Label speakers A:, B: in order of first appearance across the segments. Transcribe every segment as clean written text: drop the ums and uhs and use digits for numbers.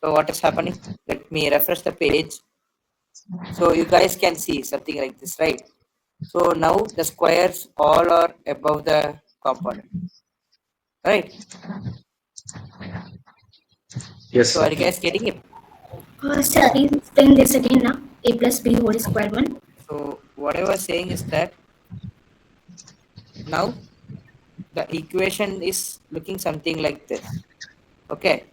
A: So what is happening? Let me refresh the page. So you guys can see something like this, right? So now the squares all are above the component, right?
B: Yes,
A: So
B: sir.
A: are you guys getting it?
C: Sir, please explain this again now. A plus B whole square 1.
A: So what I was saying is that now the equation is looking something like this. Okay.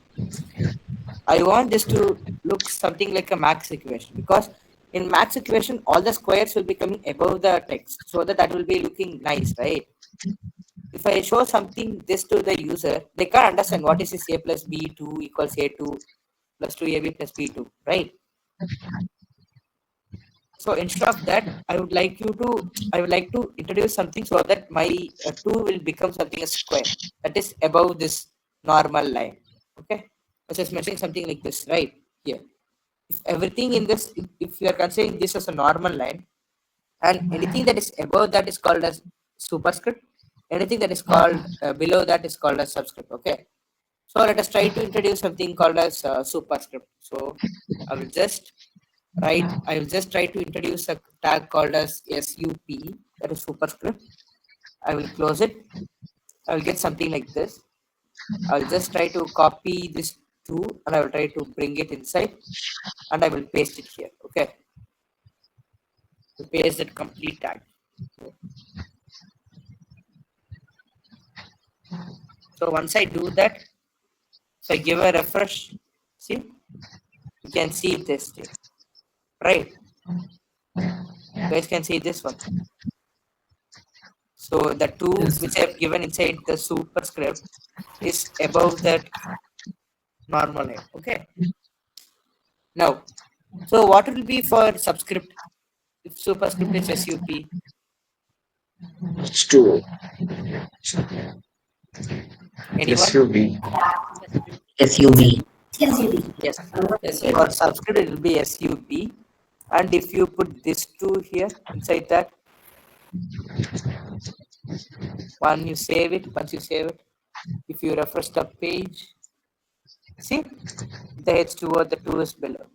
A: I want this to look something like a max equation, because in max equation all the squares will be coming above the text, so that will be looking nice, right? If I show something this to the user, they can't understand what is this a plus b2 equals a2 plus 2ab plus b2, right? So instead of that, I would like to introduce something so that my 2 will become something a square that is above this normal line. Okay, I was just mentioning something like this, right? Here, if everything in this, if you are considering this as a normal line, and anything that is above that is called as superscript, anything that is called below that is called as subscript. Okay, so let us try to introduce something called as superscript. So I will just I will just try to introduce a tag called as sup, that is superscript. I will close it. I will get something like this. I'll just try to copy this 2 and I will try to bring it inside and I will paste it here. Okay, to paste that complete tag. So once I do that, so I give a refresh. See, you can see this thing, right? You guys can see this one. So the 2
B: Yes,
A: which I have given inside the superscript is above that normal line. Okay. Now, so what will be for subscript? If superscript is sup,
B: it's true.
A: anyone?
B: SUV.
D: SUV.
A: Yes. Yes. For subscript, it will be sup. And if you put this 2 here inside that, once you save it, if you refresh the page, see the H2 or the 2 is below,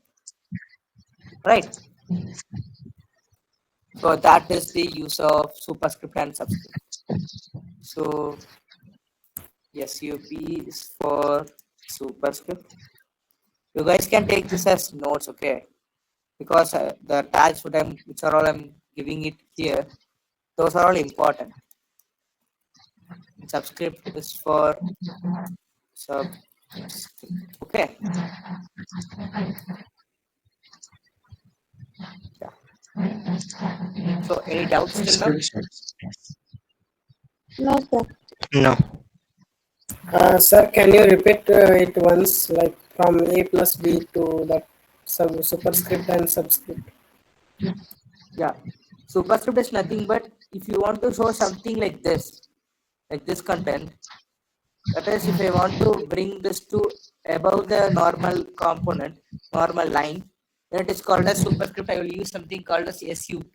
A: right? So that is the use of superscript and subscript. So SUP is for superscript. You guys can take this as notes, okay? Because the tags which are all I'm giving it here, those are all important. Subscript is for subscript. Okay. Yeah. So any doubts till now?
E: No, sir.
D: No.
F: Sir, can you repeat it once, like from A plus B to that superscript and subscript?
A: Yeah. Superscript is nothing but if you want to show something like this content, that is if I want to bring this to above the normal component, normal line, then it is called as superscript. I will use something called as SUP.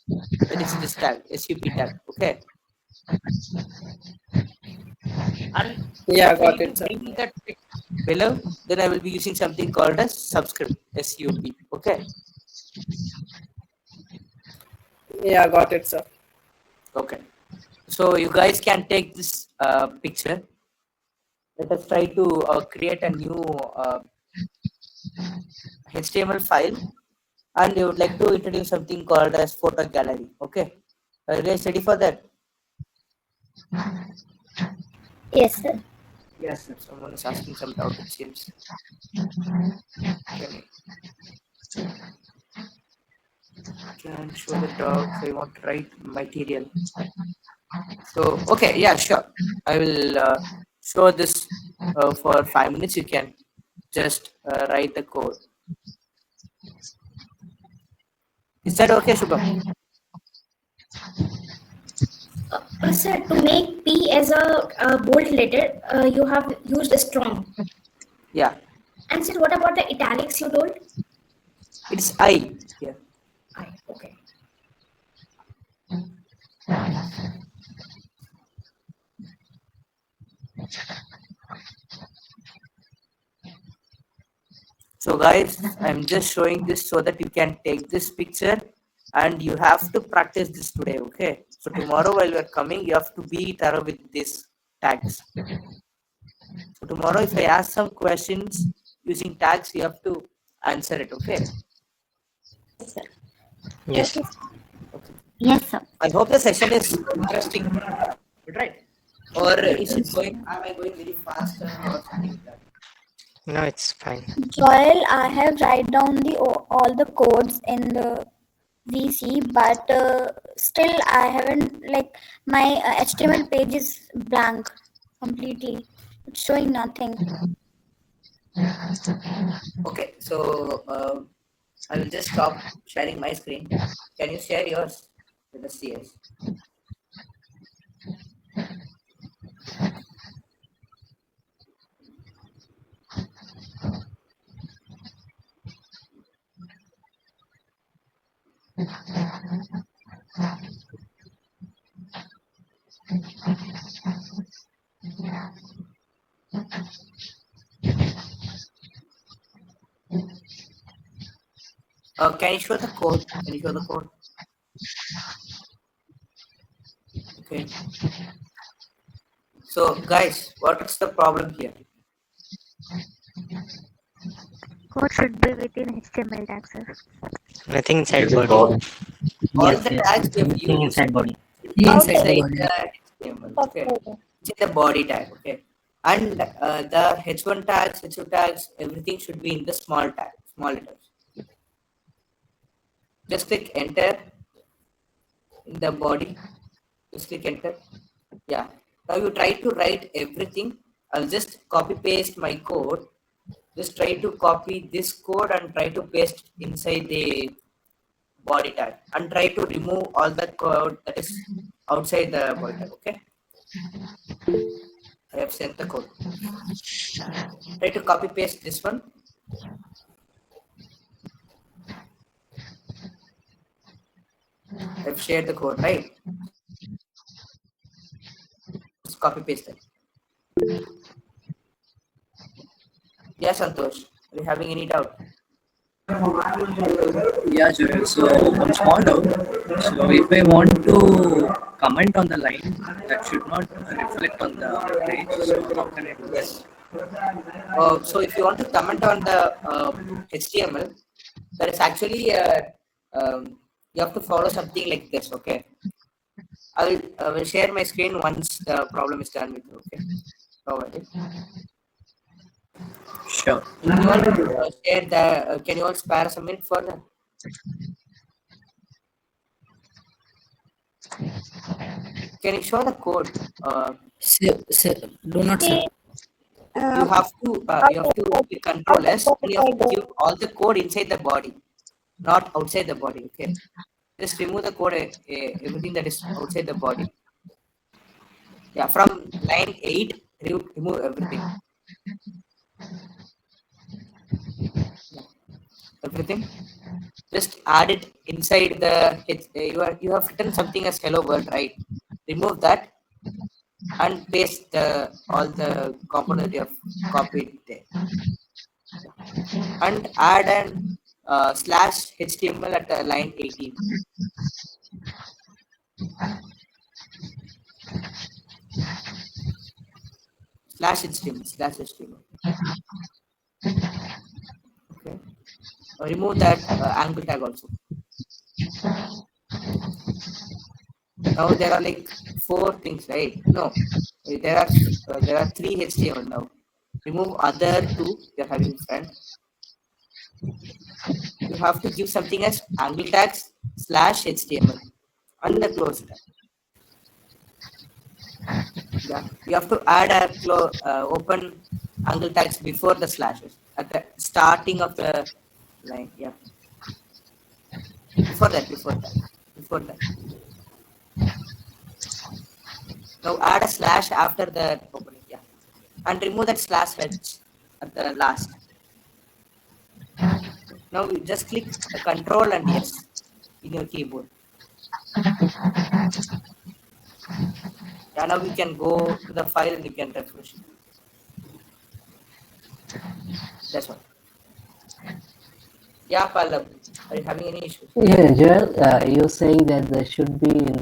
A: That is this tag, SUP tag. Okay. And
F: Yeah,
A: if I
F: got
A: need to
F: it, sir.
A: bring that text below, then I will be using something called as subscript, SUP. Okay.
F: Yeah, got it, sir.
A: Okay. So you guys can take this picture. Let us try to create a new HTML file, and you would like to introduce something called as photo gallery. Okay. Are you guys ready for that?
E: Yes, sir.
A: Yes, sir. Someone is asking some doubt, it seems. Can show the docs. I want to write material. So, okay, yeah, sure. I will show this for 5 minutes. You can just write the code. Is that okay, Shubham?
C: Sir, to make P as a bold letter, you have used a strong.
A: Yeah,
C: And sir, what about the italics you told?
A: it's I here.
C: I, okay.
A: So guys, I'm just showing this so that you can take this picture and you have to practice this today, okay? So tomorrow while you're coming, you have to be thorough with these tags. So tomorrow if I ask some questions using tags, you have to answer it, okay?
B: Yes.
E: Yes, sir.
A: I hope the session is interesting, right? Or is it going, am I going very faster or something like that?
B: No, it's fine.
C: Joel, I have write down all the codes in the VC, but still I haven't, like, my HTML page is blank completely. It's showing nothing.
A: Okay, so I will just stop sharing my screen. Can you share yours with the CS? Can you show the code? Can you show the code? Okay. So guys, what's the problem here?
E: Code should be within HTML tags, sir.
B: Nothing inside
D: It's a
B: body.
D: body.
A: All
D: Yes,
A: the
D: yes.
A: tags we have
D: Everything
A: used
D: inside body.
A: inside
E: Okay.
A: the HTML. Okay. It's in the body tag. Okay. And the H1 tags, H2 tags, everything should be in the small tag, small letters. Just click enter in the body. Just click enter. Yeah. Now you try to write everything. I'll just copy paste my code. Just try to copy this code and try to paste inside the body tag and try to remove all the code that is outside the body tag. Okay. I have sent the code. Try to copy paste this one. I've shared the code, right? Just copy paste it. Yeah, Santosh. Are you having any doubt?
G: Yeah, Joel. So one small doubt. So if I want to comment on the line, that should not reflect on the page. So how can I do that?
A: Yes. So if you want to comment on the HTML, there is actually you have to follow something like this. Okay. I will share my screen once the problem is done with you. Okay. Probably.
G: Sure.
A: Can you all share the? Can you all spare some minute for that? Can you show the code?
F: Do not say.
A: You have to click Control S and you have to give all the code inside the body, not outside the body. Okay. Just remove the code, everything that is outside the body. Yeah, from line 8, remove everything. Yeah. Everything. Just add it inside the. You have written something as hello world, right? Remove that and paste all the component that you have copied there. And add an slash HTML at line 18. Slash HTML. Okay. Remove that angle tag also. Now there are like 4 things, right? No, there are 3 HTML now. Remove other 2. They're having front. You have to give something as angle tags slash HTML and the close tag. Yeah, you have to add a open angle tags before the slashes at the starting of the line. Yeah, before that. Now add a slash after the opening. Yeah, and remove that slash edge at the last. Now you just click Control and yes in your keyboard. Yeah, now we can go to the file and you can refresh it. That's all. Yeah, Pallav. Are you having any issues?
H: Yeah, Joel, you're saying that there should be in the